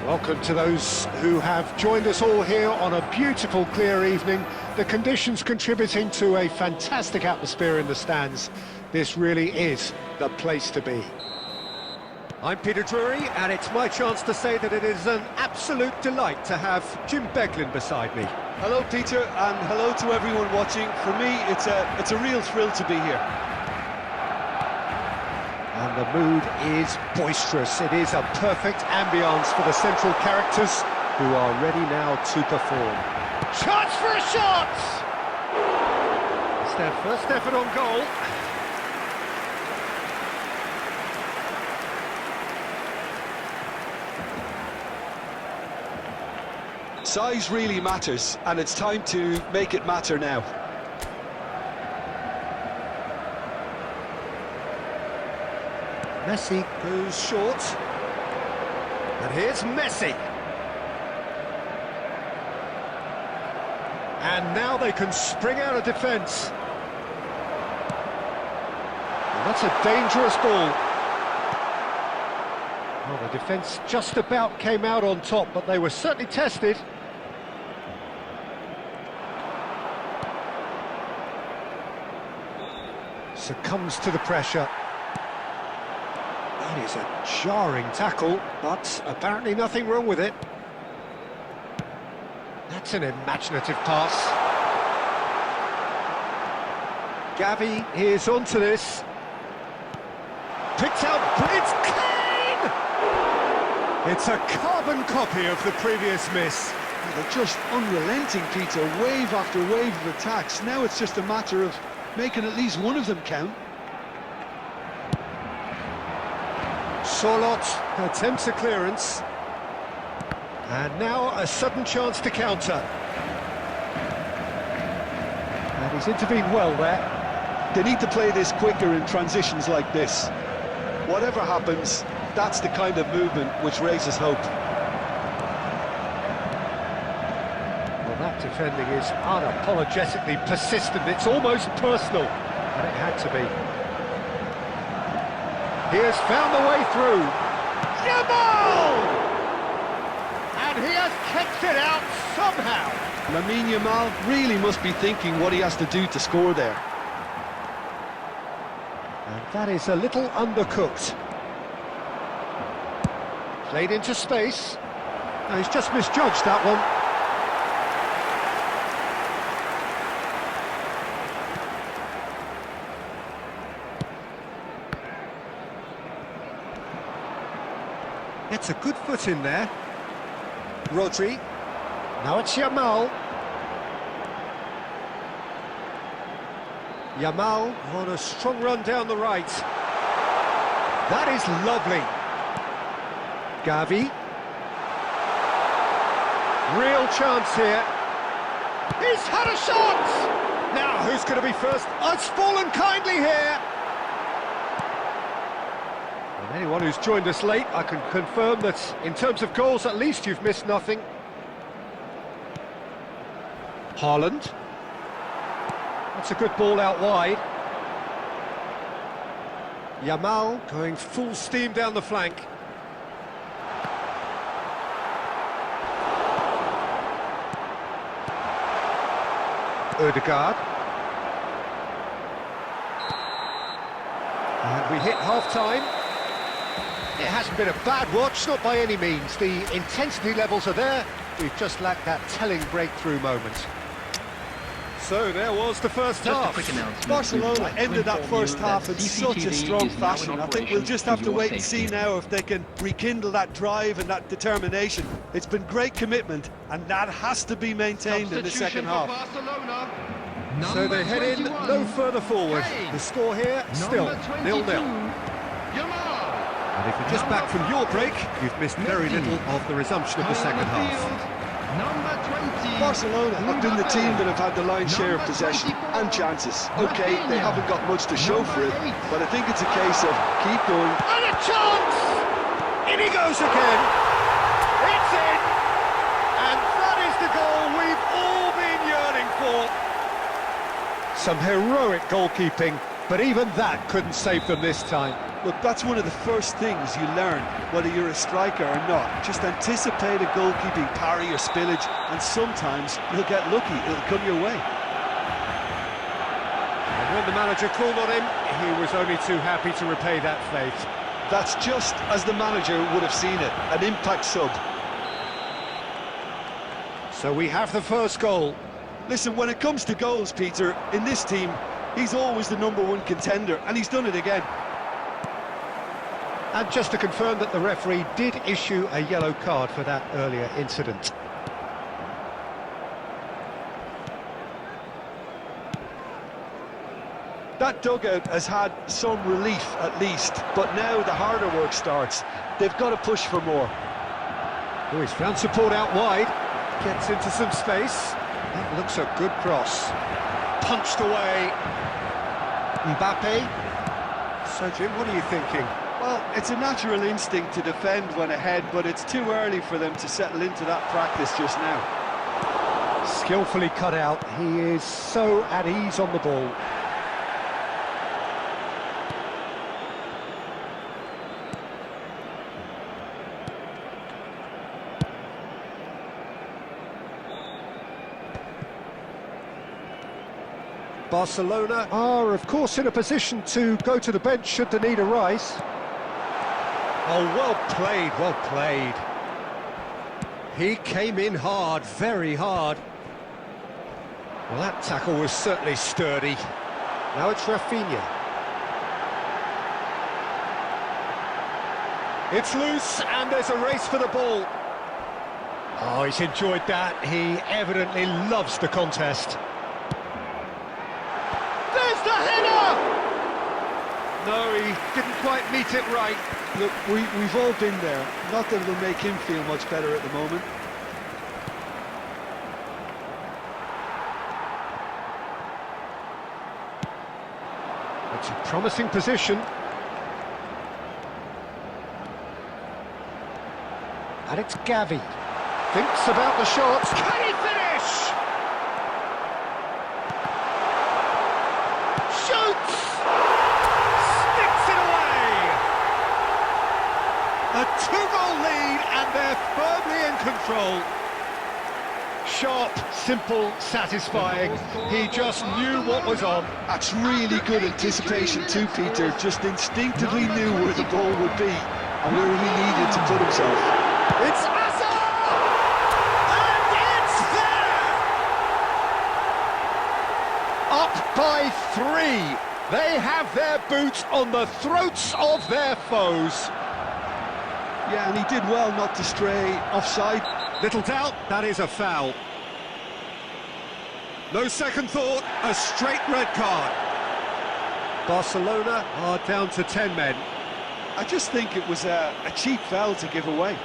Welcome to those who have joined us all here on a beautiful, clear evening. The conditions contributing to a fantastic atmosphere in the stands. This really is the place to be. I'm Peter Drury, and it's my chance to say that it is an absolute delight to have Jim Beglin beside me. Hello, Peter, and hello to everyone watching. For me, it's a real thrill to be here. And the mood is boisterous. It is a perfect ambience for the central characters who are ready now to perform. Chance for a shot! It's their first effort on goal. Size really matters, and it's time to make it matter now. Messi goes short. And here's Messi. And now they can spring out of defence. Well, that's a dangerous ball. Well, the defence just about came out on top, but they were certainly tested. Succumbs to the pressure. That is a jarring tackle, but apparently nothing wrong with it. That's an imaginative pass. Gavi is onto this. Picked out, it's Kane! It's a carbon copy of the previous miss. They're just unrelenting, Peter, wave after wave of attacks. Now it's just a matter of making at least one of them count. Sorloth attempts a clearance. And now a sudden chance to counter. And he's intervened well there. They need to play this quicker in transitions like this. Whatever happens, that's the kind of movement which raises hope. Well, that defending is unapologetically persistent. It's almost personal, and it had to be. He has found the way through. Yamal! And he has kicked it out somehow. Lamine Yamal really must be thinking what he has to do to score there. And that is a little undercooked. Played into space. No, he's just misjudged that one. Gets a good foot in there. Rodri. Now it's Yamal. Yamal on a strong run down the right. That is lovely. Gavi. Real chance here. He's had a shot! Now who's going to be first? Oh, it's fallen kindly here. And anyone who's joined us late, I can confirm that in terms of goals, at least you've missed nothing. Haaland. That's a good ball out wide. Yamal going full steam down the flank. Ødegaard. And we hit half-time. It hasn't been a bad watch, not by any means. The intensity levels are there. We've just lacked that telling breakthrough moment. So there was the first half. Barcelona ended that first half in such a strong fashion. I think we'll just have to wait and see now if they can rekindle that drive and that determination. It's been great commitment, and that has to be maintained in the second half. So they head in no further forward. The score here still 0-0. And if you're just back from your break, you've missed very little of the resumption of the second half. Barcelona have been the team that have had the lion's share of possession and chances. Okay, they haven't got much to show for it, but I think it's a case of keep going. And a chance! In he goes again. It's in! And that is the goal we've all been yearning for. Some heroic goalkeeping, but even that couldn't save them this time. Look, that's one of the first things you learn, whether you're a striker or not. Just anticipate a goalkeeping parry or spillage, and sometimes you'll get lucky, it'll come your way. And when the manager called on him, he was only too happy to repay that faith. That's just as the manager would have seen it, an impact sub. So we have the first goal. Listen, when it comes to goals, Peter, in this team, he's always the #1 contender, and he's done it again. And just to confirm that the referee did issue a yellow card for that earlier incident. That dugout has had some relief, at least, but now the harder work starts. They've got to push for more. Oh, he's found support out wide, gets into some space. That looks a good cross. Punched away. Mbappe. So, Jim, what are you thinking? Well, it's a natural instinct to defend when ahead, but it's too early for them to settle into that practice just now. Skillfully cut out. He is so at ease on the ball. Barcelona are, of course, in a position to go to the bench should the need arise. Oh, well played, well played. He came in hard, very hard. Well, that tackle was certainly sturdy. Now it's Rafinha. It's loose, and there's a race for the ball. Oh, he's enjoyed that. He evidently loves the contest. There's the header! No, he didn't quite meet it right. Look, we've all been there. Not that it'll make him feel much better at the moment. It's a promising position. And it's Gavi. Thinks about the shots. Can he finish? Shoots! Sticks it away! A 2-goal lead, and they're firmly in control. Sharp, simple, satisfying. He just knew what was on. That's really good anticipation too, Peter. Just instinctively knew where the ball would be and where he needed to put himself. It's Hazard! And it's there! Up by 3. They have their boots on the throats of their foes. Yeah, and he did well not to stray offside. Little doubt, that is a foul. No second thought, a straight red card. Barcelona are down to 10 men. I just think it was a cheap foul to give away.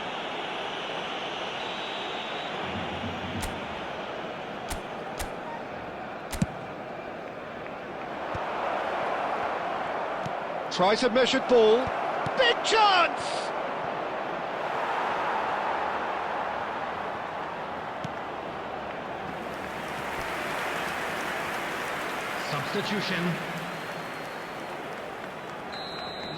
Tries a measured ball. Big chance! Substitution.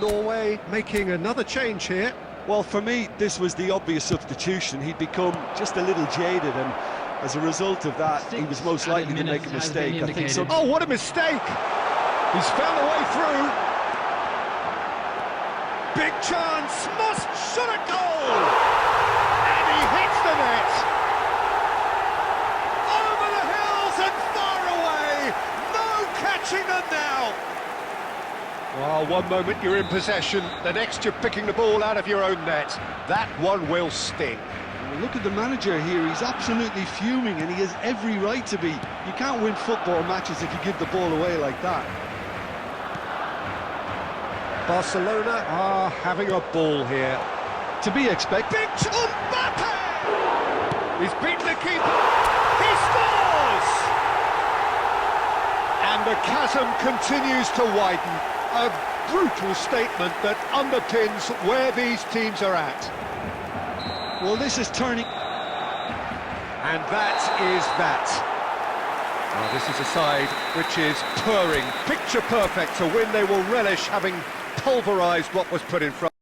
Norway making another change here. Well, for me, this was the obvious substitution. He'd become just a little jaded, and as a result of that, he was most likely to make a mistake. I think so. Oh, what a mistake! He's found a way through. Big chance, must shot a goal! And he hits the net! Over the hills and far away! No catching them now! Well, one moment you're in possession, the next you're picking the ball out of your own net. That one will sting. Well, look at the manager here, he's absolutely fuming, and he has every right to be. You can't win football matches if you give the ball away like that. Barcelona are having a ball here. To be expected. Big Mbappe! He's beaten the keeper. He scores! And the chasm continues to widen. A brutal statement that underpins where these teams are at. Well, this is turning. And that is that. Well, this is a side which is purring, picture perfect, a win they will relish, having pulverised what was put in front.